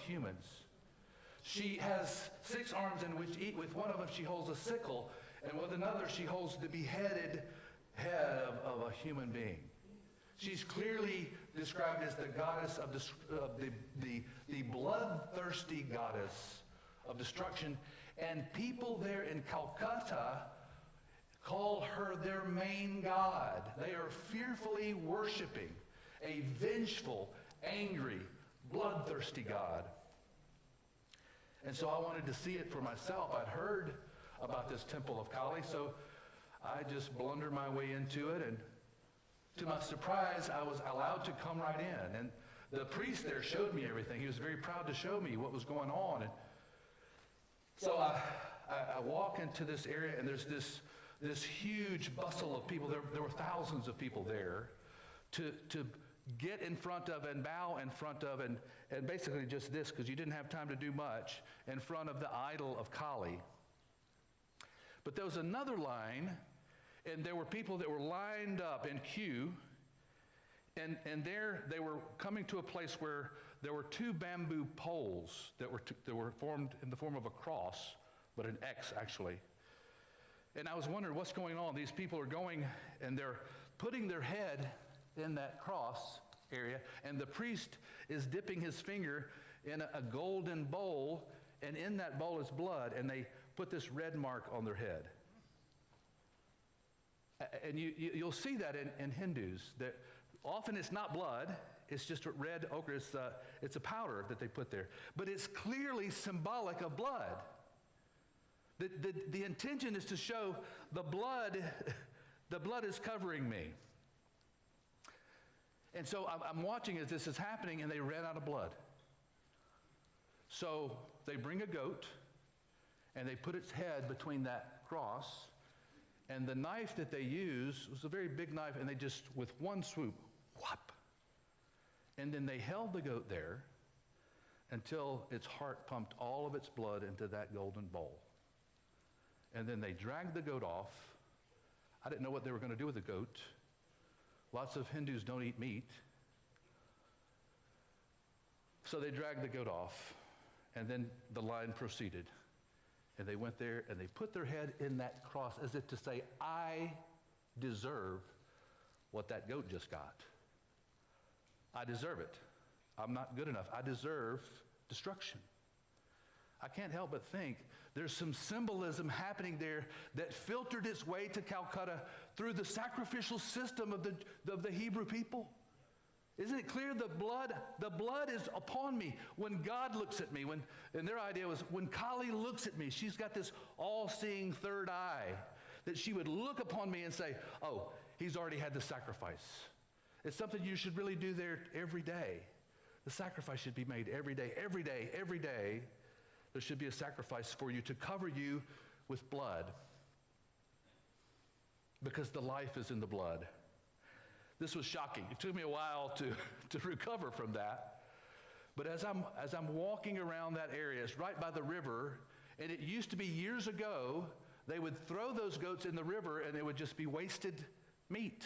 humans. She has 6 arms in which with one of them she holds a sickle, and with another she holds the beheaded head of a human being. She's clearly described as the goddess of the bloodthirsty goddess of destruction. And people there in Calcutta call her their main god. They are fearfully worshiping a vengeful, angry, bloodthirsty god. And so I wanted to see it for myself. I'd heard about this temple of Kali, so I just blundered my way into it, and to my surprise, I was allowed to come right in. And the priest there showed me everything. He was very proud to show me what was going on. And so I walk into this area, and there's this huge bustle of people. There were thousands of people there to get in front of and bow in front of, and basically just this, because you didn't have time to do much, in front of the idol of Kali. But there was another line, and there were people that were lined up in queue, and there they were coming to a place where there were 2 bamboo poles that were formed in the form of a cross, but an X actually. And I was wondering what's going on. These people are going and they're putting their head in that cross area, and the priest is dipping his finger in a golden bowl, and in that bowl is blood, and they put this red mark on their head. And you'll see that in Hindus, that often it's not blood, it's just red ochre, it's a powder that they put there. But it's clearly symbolic of blood. The intention is to show the blood is covering me. And so I'm watching as this is happening, and they ran out of blood. So they bring a goat, and they put its head between that cross, and the knife that they used was a very big knife, and they just, with one swoop, whop. And then they held the goat there until its heart pumped all of its blood into that golden bowl. And then they dragged the goat off. I didn't know what they were going to do with the goat. Lots of Hindus don't eat meat. So they dragged the goat off, and then the line proceeded. And they went there, and they put their head in that cross as if to say, I deserve what that goat just got. I deserve it. I'm not good enough. I deserve destruction. I can't help but think there's some symbolism happening there that filtered its way to Calcutta through the sacrificial system of the Hebrew people. Isn't it clear the blood is upon me when God looks at me? And their idea was when Kali looks at me, she's got this all-seeing third eye, that she would look upon me and say, oh, he's already had the sacrifice. It's something you should really do there every day. The sacrifice should be made every day, every day, every day. There should be a sacrifice for you to cover you with blood, because the life is in the blood. This was shocking. It took me a while to recover from that. But as I'm walking around that area, it's right by the river, and it used to be years ago, they would throw those goats in the river and it would just be wasted meat.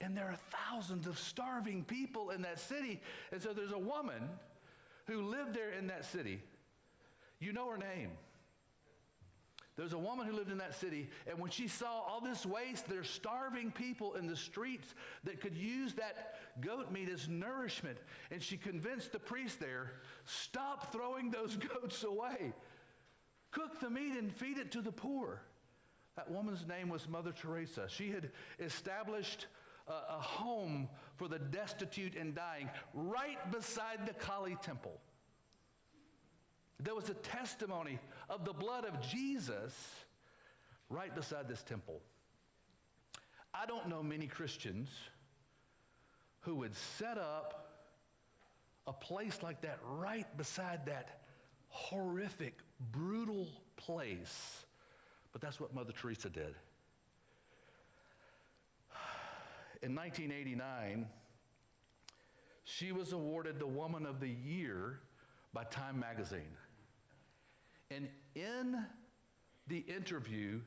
And there are thousands of starving people in that city. And so there's a woman who lived there in that city. You know her name. There's a woman who lived in that city, and when she saw all this waste, there's starving people in the streets that could use that goat meat as nourishment. And she convinced the priest there, stop throwing those goats away. Cook the meat and feed it to the poor. That woman's name was Mother Teresa. She had established a home for the destitute and dying right beside the Kali temple. There was a testimony of the blood of Jesus right beside this temple. I don't know many Christians who would set up a place like that right beside that horrific, brutal place. But that's what Mother Teresa did. In 1989, she was awarded the Woman of the Year by Time magazine. And in the interview,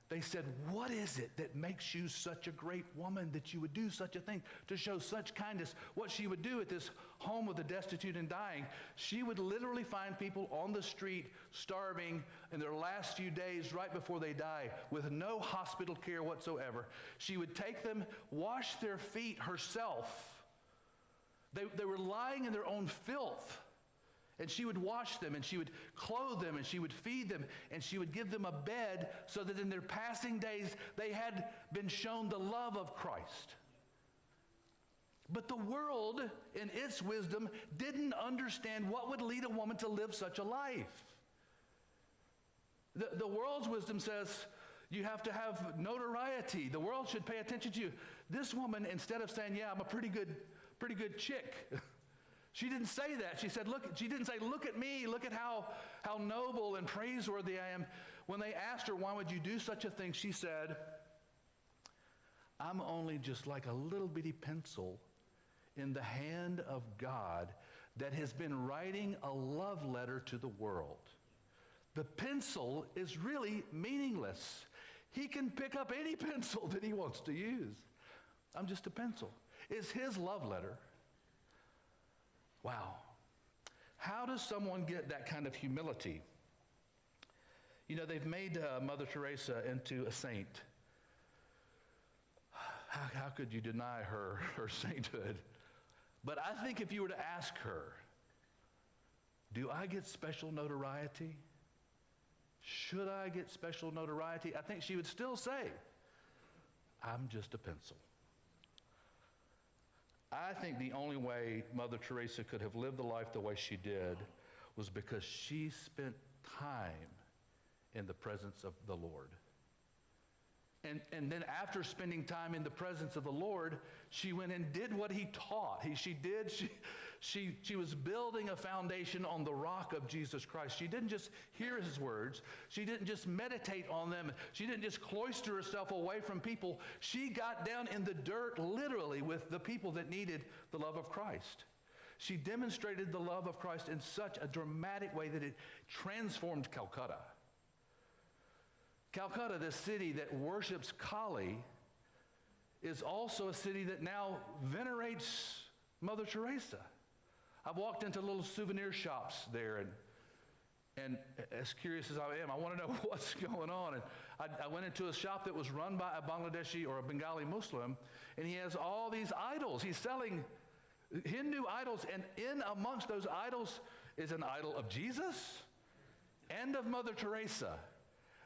They said, what is it that makes you such a great woman that you would do such a thing, to show such kindness? What she would do at this home of the destitute and dying, she would literally find people on the street starving in their last few days right before they die with no hospital care whatsoever. She would take them, wash their feet herself. They were lying in their own filth. And she would wash them, and she would clothe them, and she would feed them, and she would give them a bed so that in their passing days they had been shown the love of Christ. But the world, in its wisdom, didn't understand what would lead a woman to live such a life. The world's wisdom says you have to have notoriety. The world should pay attention to you. This woman, instead of saying, yeah, I'm a pretty good chick, she didn't say that. She didn't say, look at me, look at how noble and praiseworthy I am. When they asked her, why would you do such a thing? She said, I'm only just like a little bitty pencil in the hand of God that has been writing a love letter to the world. The pencil is really meaningless. He can pick up any pencil that he wants to use. I'm just a pencil. It's his love letter. Wow. How does someone get that kind of humility? You know, they've made Mother Teresa into a saint. How could you deny her sainthood? But I think if you were to ask her, do I get special notoriety? Should I get special notoriety? I think she would still say, I'm just a pencil. I think the only way Mother Teresa could have lived the life the way she did was because she spent time in the presence of the Lord. And then after spending time in the presence of the Lord, she went and did what he taught. She was building a foundation on the rock of Jesus Christ. She didn't just hear his words. She didn't just meditate on them. She didn't just cloister herself away from people. She got down in the dirt, literally, with the people that needed the love of Christ. She demonstrated the love of Christ in such a dramatic way that it transformed Calcutta. Calcutta, the city that worships Kali, is also a city that now venerates Mother Teresa. I've walked into little souvenir shops there, and as curious as I am, I want to know what's going on. And I went into a shop that was run by a Bangladeshi or a Bengali Muslim, and he has all these idols. He's selling Hindu idols, and in amongst those idols is an idol of Jesus and of Mother Teresa.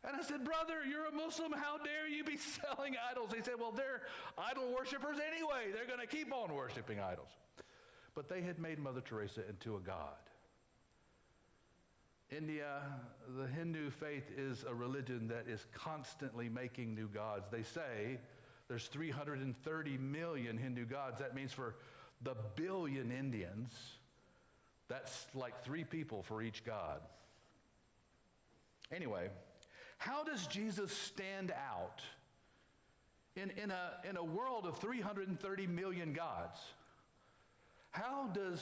And I said, brother, you're a Muslim. How dare you be selling idols? He said, well, they're idol worshipers anyway. They're going to keep on worshiping idols. But they had made Mother Teresa into a god. India, the Hindu faith is a religion that is constantly making new gods. They say there's 330 million Hindu gods. That means for the billion Indians, that's like 3 people for each god. Anyway, how does Jesus stand out in a world of 330 million gods? How does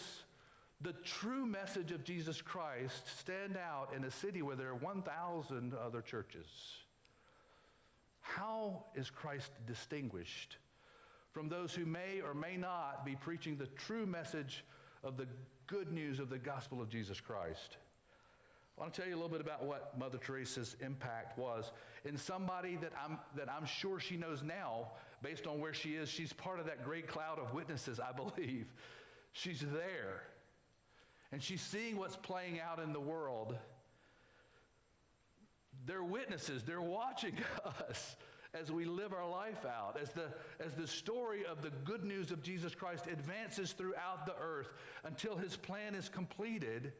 the true message of Jesus Christ stand out in a city where there are 1,000 other churches? How is Christ distinguished from those who may or may not be preaching the true message of the good news of the gospel of Jesus Christ? I want to tell you a little bit about what Mother Teresa's impact was in somebody that I'm sure she knows now, based on where she is. She's part of that great cloud of witnesses, I believe. She's there, and she's seeing what's playing out in the world. They're witnesses. They're watching us as we live our life out, as the story of the good news of Jesus Christ advances throughout the earth until his plan is completed.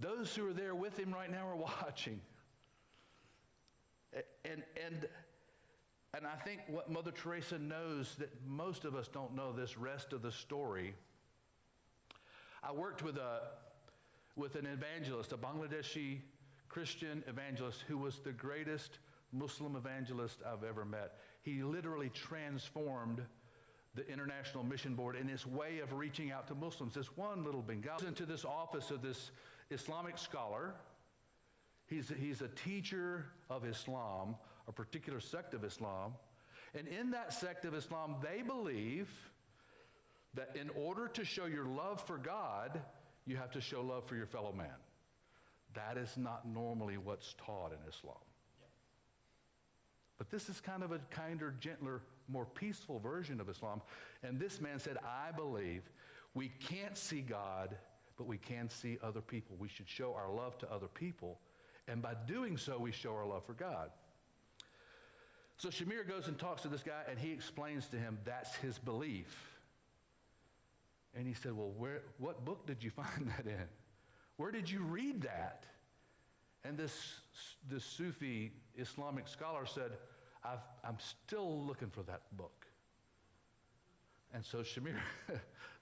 Those who are there with him right now are watching. And I think what Mother Teresa knows that most of us don't know this rest of the story. I worked with an evangelist, a Bangladeshi Christian evangelist who was the greatest Muslim evangelist I've ever met. He literally transformed the International Mission Board in its way of reaching out to Muslims. This one little Bengali into this office of this Islamic scholar. He's a teacher of Islam a particular sect of Islam. And in that sect of Islam, they believe that in order to show your love for God, you have to show love for your fellow man. That is not normally what's taught in Islam. But this is kind of a kinder, gentler, more peaceful version of Islam. And this man said, I believe we can't see God, but we can see other people. We should show our love to other people. And by doing so, we show our love for God. So Shamir goes and talks to this guy, and he explains to him that's his belief. And he said, well, what book did you find that in? Where did you read that? And this Sufi Islamic scholar said, I'm still looking for that book. And so Shamir,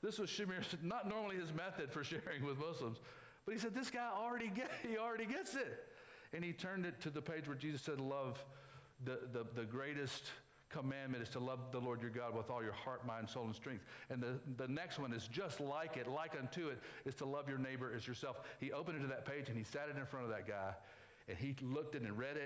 this was Shamir's, not normally his method for sharing with Muslims, but he said, this guy already gets it. And he turned it to the page where Jesus said, love, the greatest commandment is to love the Lord your God with all your heart, mind, soul, and strength. And the next one is just like it, like unto it, is to love your neighbor as yourself. He opened it to that page, and he sat it in front of that guy, and he looked at it and read it,